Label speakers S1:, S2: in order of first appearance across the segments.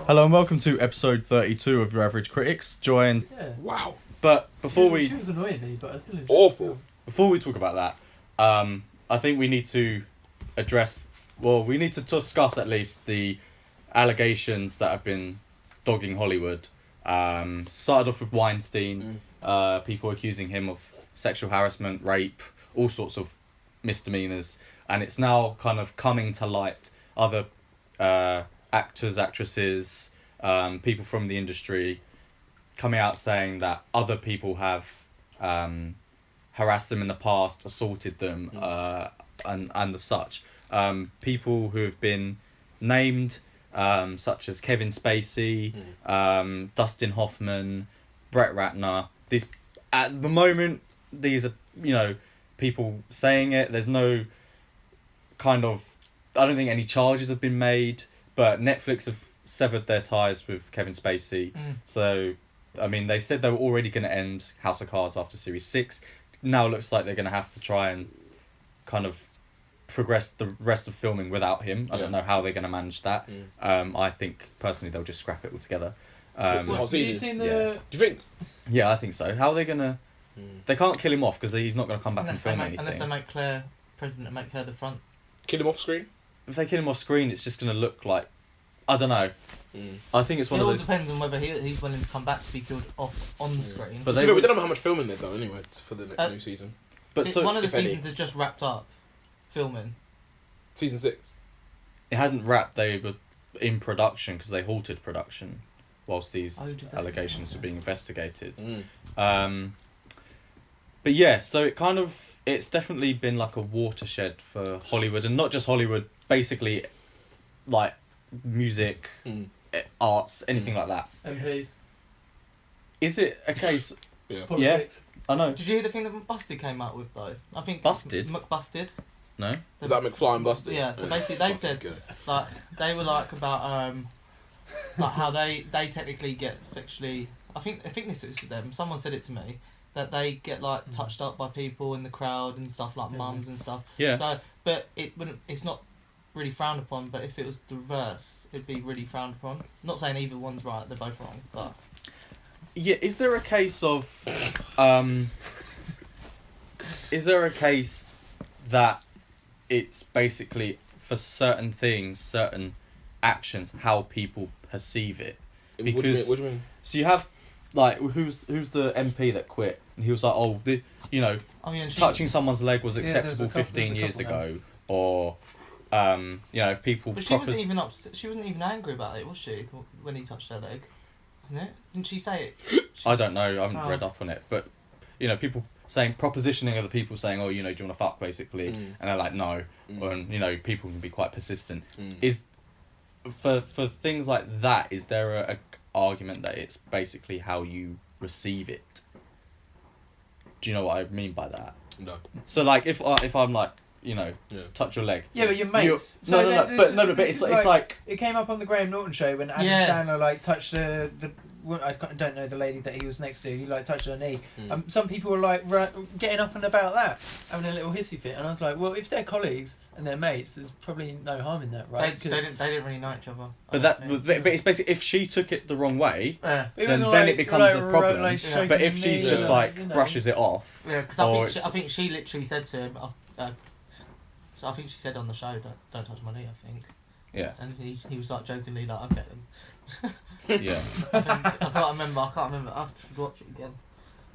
S1: Hello and welcome to episode 32 of Your Average Critics. Joined.
S2: Yeah.
S3: Wow.
S1: But before
S2: She was annoying me, but I still enjoyed
S3: Awful.
S2: it.
S1: before we talk about that, I think we need to address. Well, we need to discuss at least the allegations that have been dogging Hollywood. Started off with Weinstein. People accusing him of sexual harassment, rape, all sorts of misdemeanors, and it's now kind of coming to light. Other actors, actresses, people from the industry coming out saying that other people have harassed them in the past, assaulted them, and the such. People who have been named, such as Kevin Spacey, Dustin Hoffman, Brett Ratner. These, at the moment, these are, people saying it. There's no kind of, I don't think any charges have been made, but Netflix have severed their ties with Kevin Spacey. So, I mean, they said they were already going to end House of Cards after Series 6. Now it looks like they're going to have to try and kind of progress the rest of filming without him. I don't know how they're going to manage that. I think, personally, they'll just scrap it altogether.
S3: The whole
S2: Have you
S3: season.
S2: seen the...
S1: Yeah.
S3: Do you think?
S1: Yeah, I think so. How are they going to... They can't kill him off because he's not going to come back and film anything.
S4: Unless they make Claire president and make her the front.
S3: Kill him off screen?
S1: If they kill him off screen, it's just going to look like... I don't know. I think it's one
S4: It
S1: of
S4: all
S1: those...
S4: depends on whether he's willing to come back to be killed off on the screen.
S1: But
S3: We don't know how much filming they've done anyway for the new season.
S1: But so,
S4: one of the
S3: if any.
S4: seasons has just wrapped up filming.
S3: Season 6.
S1: it hadn't wrapped. They were in production because they halted production whilst these
S4: did they?
S1: allegations were being investigated.
S3: Mm.
S1: But yeah, so it kind of... It's definitely been like a watershed for Hollywood, and not just Hollywood, basically like music, arts, anything like that.
S2: MPs.
S1: Is it a case...
S3: Yeah.
S2: Politics.
S1: I know.
S4: Did you hear the thing that Busted came out with though? I think
S1: Busted?
S4: McBusted.
S1: No?
S3: Is that McFly and Busted?
S4: Yeah. So basically, they said like they were like about like how they technically get sexually. I think this was to them. Someone said it to me that they get like touched up by people in the crowd and stuff like mums and stuff.
S1: Yeah.
S4: So, but it wouldn't. It's not really frowned upon. But if it was the reverse, it'd be really frowned upon. Not saying either one's right. They're both wrong. But
S1: Yeah, is there a case of... is there a case that it's basically, for certain things, certain actions, how people perceive it? Because...
S3: What do you mean?
S1: So you have, like, who's the MP that quit? And he was like, oh,
S4: yeah, and
S1: touching someone's leg was
S2: there's a
S1: acceptable
S2: couple-
S1: 15
S2: there's a
S1: years
S2: couple
S1: ago. Or, if people...
S4: But she wasn't even upset. She wasn't even angry about it, was she? When he touched her leg, isn't it? Didn't she say it?
S1: I don't know. I haven't read up on it, but people saying propositioning other people saying, "Oh, do you want to fuck?" basically, and they're like, "No," and people can be quite persistent. Is for things like that? Is there a argument that it's basically how you receive it? Do you know what I mean by that?
S3: No.
S1: So like, if I'm like, touch your leg.
S2: Yeah, but your mates.
S1: No, but it's like
S2: It came up on the Graham Norton show when Adam Sandler like touched the I don't know the lady that he was next to. He like touched her knee. Some people were like getting up and about that, having a little hissy fit, and I was like, well, if they're colleagues and they're mates, there's probably no harm in that, right?
S4: They didn't really know each other.
S1: but it's basically, if she took it the wrong way,
S4: Yeah.
S1: then it becomes a problem. But if she's just brushes it off,
S4: Yeah, because I think she literally said to him. So I think she said on the show, "Don't touch my knee." I think.
S1: Yeah.
S4: And he was like jokingly like, "Okay then."
S1: Yeah.
S4: I can't remember. I have to watch it again.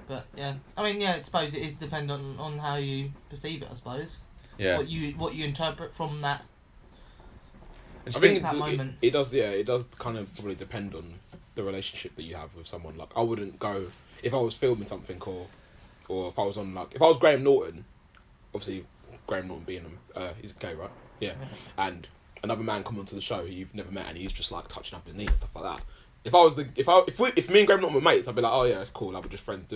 S4: But yeah, I mean, I suppose it is dependent on how you perceive it. I suppose.
S1: Yeah.
S4: What you interpret from that.
S3: I think
S4: that moment.
S3: It does. Yeah, it does kind of probably depend on the relationship that you have with someone. Like, I wouldn't go if I was filming something or if I was on if I was Graham Norton, obviously Graham Norton being he's gay, right? Yeah, and another man come onto the show who you've never met and he's just like touching up his knee and stuff like that. If I was if me and Graham Norton were mates, I'd be like, oh yeah, it's cool, like, we're just friends.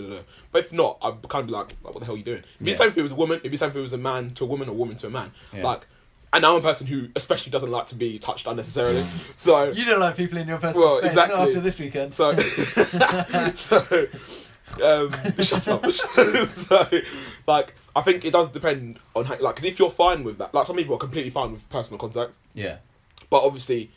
S3: But if not, I'd kind of be like, what the hell are you doing? It'd be the same if it was a woman. It'd be the same if it was a man to a woman or a woman to a man. Like, and I'm a person who especially doesn't like to be touched unnecessarily. So
S2: you don't like people in your personal space,
S3: exactly.
S2: not after this weekend.
S3: So shut up. So like, I think it does depend on how, like, because if you're fine with that, like, some people are completely fine with personal contact.
S1: Yeah.
S3: But obviously,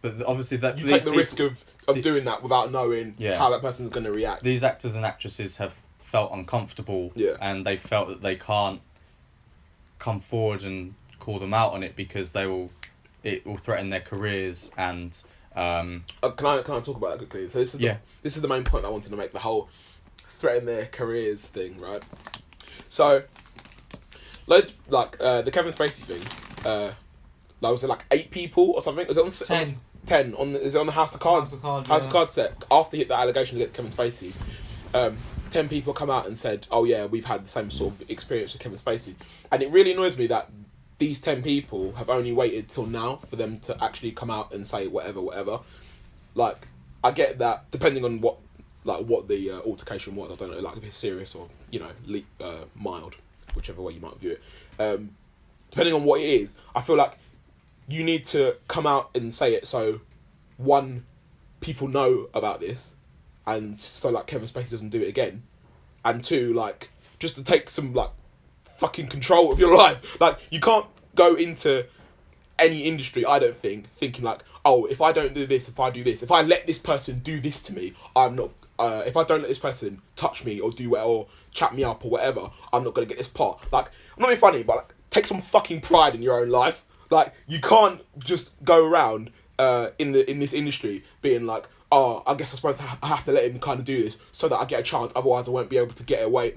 S1: But obviously that
S3: you take the risk of doing that without knowing how that person's going to react.
S1: These actors and actresses have felt uncomfortable, and they felt that they can't come forward and call them out on it because it will threaten their careers and. Can
S3: I talk about that quickly? So this is the main point I wanted to make. The whole threaten their careers thing, right? So, the Kevin Spacey thing. Was it like 8 people or something? Was it on 10 is it on the House of Cards? House of Cards set after he hit the allegation against Kevin Spacey. 10 people come out and said, "Oh yeah, we've had the same sort of experience with Kevin Spacey," and it really annoys me that these 10 people have only waited till now for them to actually come out and say whatever. Like, I get that depending on what the altercation was. I don't know, like if it's serious or mild, whichever way you might view it. Depending on what it is, I feel like you need to come out and say it so, one, people know about this, and so like Kevin Spacey doesn't do it again, and 2, like just to take some like fucking control of your life. Like, you can't go into any industry, I don't think, thinking like, oh, if I don't do this, if I do this, if I let this person do this to me, I'm not. If I don't let this person touch me or do well or chat me up or whatever, I'm not gonna get this part. Like, I'm not being funny, but like, take some fucking pride in your own life. Like, you can't just go around in this industry being like, oh, I guess I have to let him kind of do this so that I get a chance. Otherwise, I won't be able to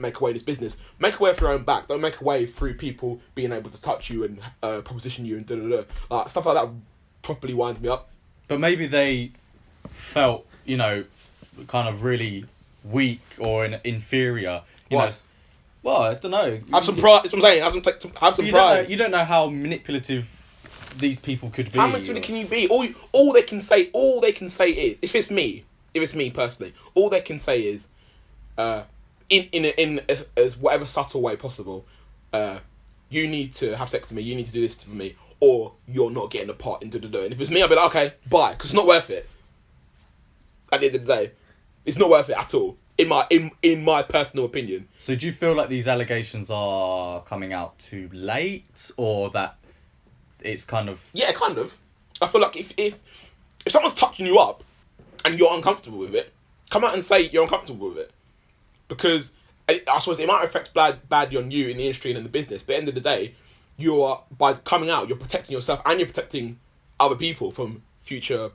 S3: make a way in this business. Make a way for your own back. Don't make a way through people being able to touch you and proposition you and da-da-da. Like, stuff like that properly winds me up.
S1: But maybe they felt, kind of really weak or inferior. You know. Well, I don't know.
S3: Have some pride. That's what I'm saying. Have some pride.
S1: You don't know how manipulative these people could be.
S3: How manipulative can you be? All they can say is, if it's me personally, all they can say is, in as whatever subtle way possible, you need to have sex with me. You need to do this to me, or you're not getting a part into the do. And if it's me, I'll be like, okay, bye, because it's not worth it. At the end of the day, it's not worth it at all. In my personal opinion.
S1: So do you feel like these allegations are coming out too late, or that it's kind of...
S3: Yeah, kind of. I feel like if someone's touching you up and you're uncomfortable with it, come out and say you're uncomfortable with it. Because I suppose it might affect badly on you in the industry and in the business, but at the end of the day, by coming out, you're protecting yourself and you're protecting other people from future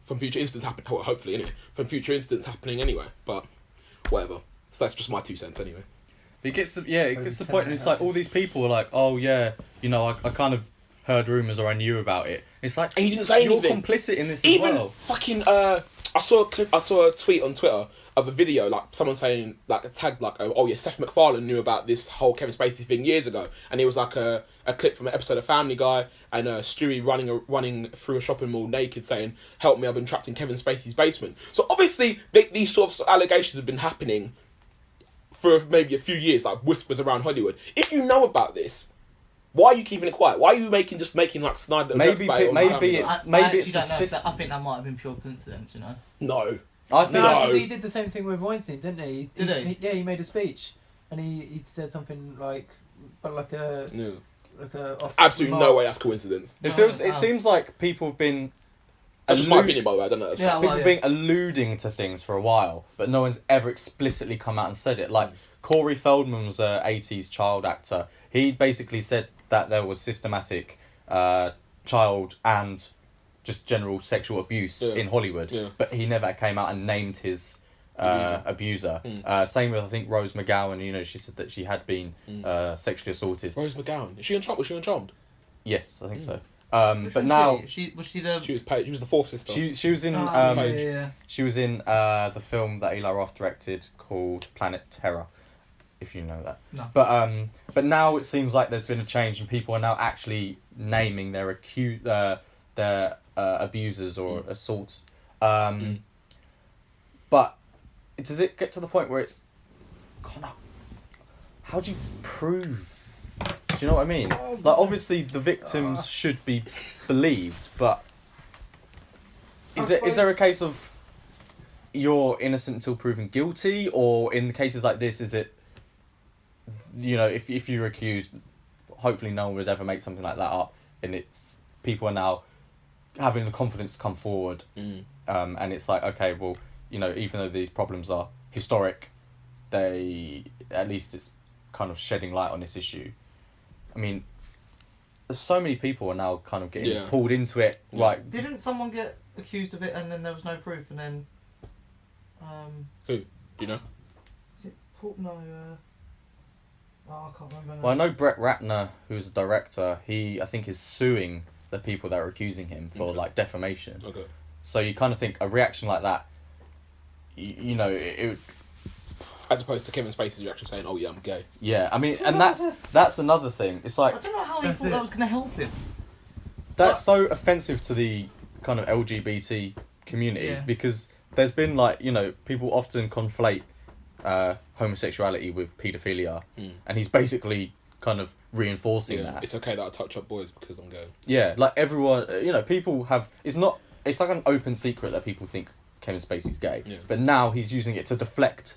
S3: incidents happening. Well, hopefully, anyway. From future incidents happening anyway. But whatever. So that's just my 2 cents anyway.
S1: It gets to the point, and it's like all these people are like, oh yeah, I kind of heard rumours or I knew about it. It's like,
S3: and you didn't say anything.
S1: You're complicit in this as well.
S3: Even fucking I saw a tweet on Twitter of a video, like someone saying, like, tagged like, oh yeah, Seth MacFarlane knew about this whole Kevin Spacey thing years ago, and it was like a clip from an episode of Family Guy, and Stewie running through a shopping mall naked, saying, "Help me, I've been trapped in Kevin Spacey's basement." So obviously these sort of allegations have been happening for maybe a few years, like whispers around Hollywood. If you know about this, why are you keeping it quiet? Why are you making like snide little jokes about it?
S4: I think that might have been pure coincidence,
S3: No.
S2: I think he did the same thing with Weinstein, didn't he?
S4: Did he?
S2: Yeah, he made a speech, and he said something like
S3: absolutely no way that's coincidence.
S1: It seems like people have been.
S3: That's just my opinion, by the way. I don't know.
S1: People have been alluding to things for a while, but no one's ever explicitly come out and said it. Like Corey Feldman was an 80s child actor. He basically said that there was systematic child and just general sexual abuse in Hollywood, but he never came out and named his abuser. Same with, I think, Rose McGowan. She said that she had been sexually assaulted.
S3: Rose McGowan, is she on Charmed? Was she on Charmed?
S1: Yes, I think so. But now
S3: she was the fourth sister.
S1: She was in she was in the film that Eli Roth directed called Planet Terror, if you know that.
S4: No.
S1: But now it seems like there's been a change and people are now actually naming their abusers or assaults. But does it get to the point where it's how do you prove? Do you know what I mean? Like, obviously the victims should be believed, but is there a case of you're innocent until proven guilty, or in cases like this, is it, if you're accused, hopefully no one would ever make something like that up, and it's people are now having the confidence to come forward. And it's like, okay, well, you know, even though these problems are historic, at least it's kind of shedding light on this issue. I mean, there's so many people are now kind of getting pulled into it.
S3: Yeah.
S1: Like,
S4: didn't someone get accused of it and then there was no proof and then
S3: who? Do you know?
S4: is it Paul? No. I can't remember.
S1: well, I know Brett Ratner, who's a director. I think is suing the people that are accusing him for like defamation.
S3: Okay.
S1: So you kind of think a reaction like that, you know, it would.
S3: As opposed to Kevin Spacey's reaction saying, "Oh yeah, I'm gay."
S1: Yeah, I mean, and that's another thing. It's like
S4: I don't know how he thought that was going to help him.
S1: that's so offensive to the kind of LGBT community because there's been like, you know, people often conflate homosexuality with paedophilia, and he's basically kind of reinforcing that.
S3: It's okay that I touch up boys because I'm gay.
S1: Yeah, like everyone, you know, people have. It's like an open secret that people think Kevin Spacey's gay, but now he's using it to deflect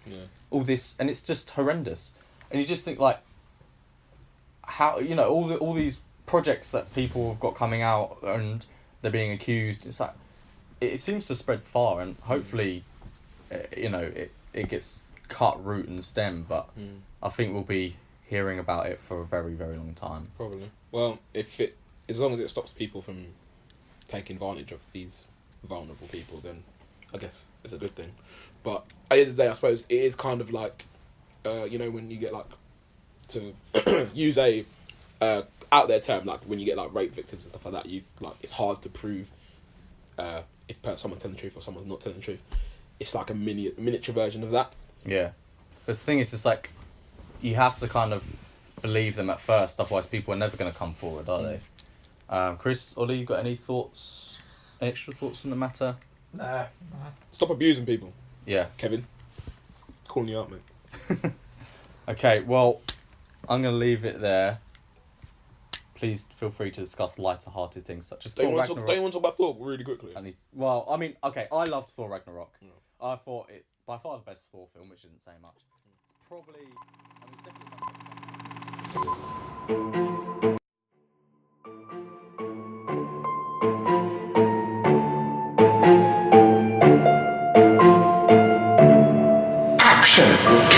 S1: all this, and it's just horrendous. And you just think like, how, you know, all these projects that people have got coming out and they're being accused. It's like it seems to spread far, and hopefully, you know, it gets cut root and stem. But I think we'll be hearing about it for a very, very long time.
S3: Probably. Well, as long as it stops people from taking advantage of these vulnerable people, then I guess it's a good thing. But at the end of the day, I suppose it is kind of like, you know, when you get like, to use a out there term, like when you get like rape victims and stuff like that, you like it's hard to prove if someone's telling the truth or someone's not telling the truth. It's like a miniature version of that.
S1: Yeah, but the thing is, it's like you have to kind of believe them at first, otherwise people are never going to come forward, are they? Chris, Ollie, you got any thoughts, extra thoughts on the matter?
S2: Nah.
S3: Stop abusing people.
S1: Yeah.
S3: Kevin, calling you out, mate.
S1: Okay, well, I'm going to leave it there. Please feel free to discuss lighter-hearted things such as
S3: Don't you
S1: Thor
S3: want to
S1: Ragnarok.
S3: talk about Thor really quickly?
S1: Well, I mean, okay, I loved Thor Ragnarok. I thought it by far the best Thor film, which isn't saying much. Probably, I mean, it's definitely
S5: Action!